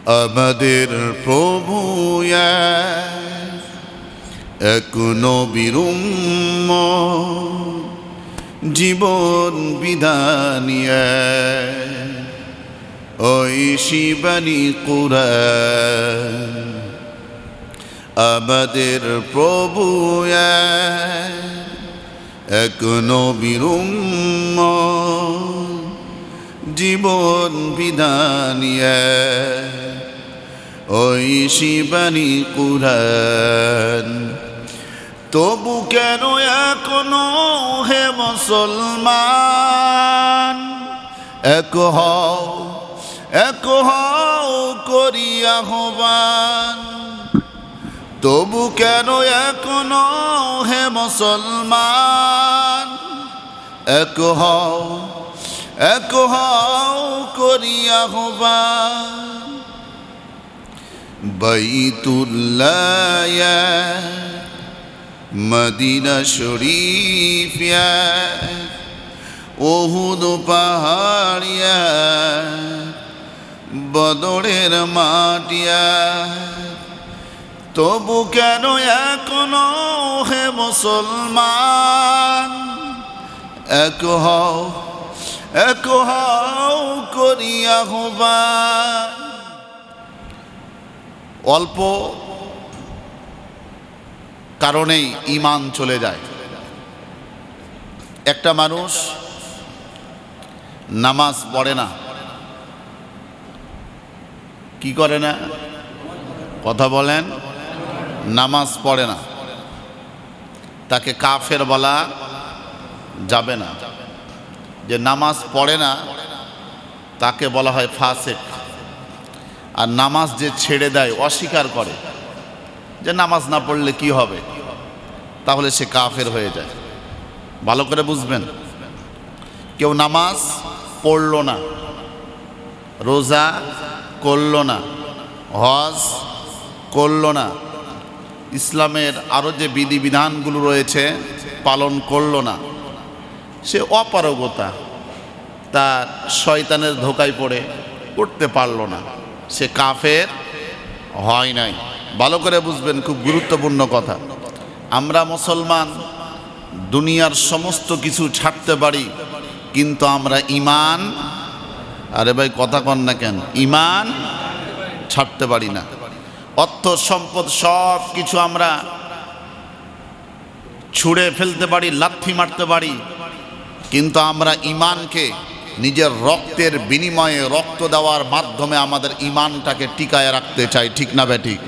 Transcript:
আমাদের প্রভু এক নবীর উম্মত, জীবন বিধানিয়া ওই শিবানী কুরআন। আমাদের প্রভু এক নবীর উম্মত, জীবন বিধানিয়া ওই শিবানী কুরআন। তবু কেন এখনো হে মুসলমান এক হও করি আহ্বান। তবু কেন এখনো হে মুসলমান এক হও করি আহ্বান। বাইতুল্লাহ মদিনা শরীফ উহুদ পাহাড়িয়া বদরের মাটিয়া। তবু কেন এখনো হে মুসলমান এক হও করি আহ্বান। অল্প কারণেই ঈমান চলে যায়। একটা মানুষ নামাজ পড়ে না, কি করে না? কথা বলেন, নামাজ পড়ে না, তাকে কাফের বলা যাবে না। যে নামাজ পড়ে না তাকে বলা হয় ফাসিক। আর নামাজ যে ছেড়ে দেয়, অস্বীকার করে যে নামাজ না পড়লে কি হবে, তাহলে সে কাফের হয়ে যায়। ভালো করে বুঝবেন, কেউ নামাজ পড়ল না, রোজা করল না, হজ করল না, ইসলামের আরও যে বিধিবিধানগুলো রয়েছে পালন করল না, সে অপারগতা, তার শয়তানের ধোকায় পড়ে করতে পারল না, সে কাফের হয় নাই। ভালো করে বুঝবেন, খুব গুরুত্বপূর্ণ কথা। আমরা মুসলমান দুনিয়ার সমস্ত কিছু ছাড়তে পারি, কিন্তু আমরা ঈমান, আরে ভাই কথা কন না কেন, ঈমান ছাড়তে পারি না। অর্থ সম্পদ সব কিছু আমরা ছুঁড়ে ফেলতে পারি, লাথি মারতে পারি, কিন্তু আমরা ঈমানকে নিজের রক্তের বিনিময়ে, রক্ত দেওয়ার মাধ্যমে আমাদের ঈমানটাকে টিকায় রাখতে চাই। ঠিক না বেঠিক?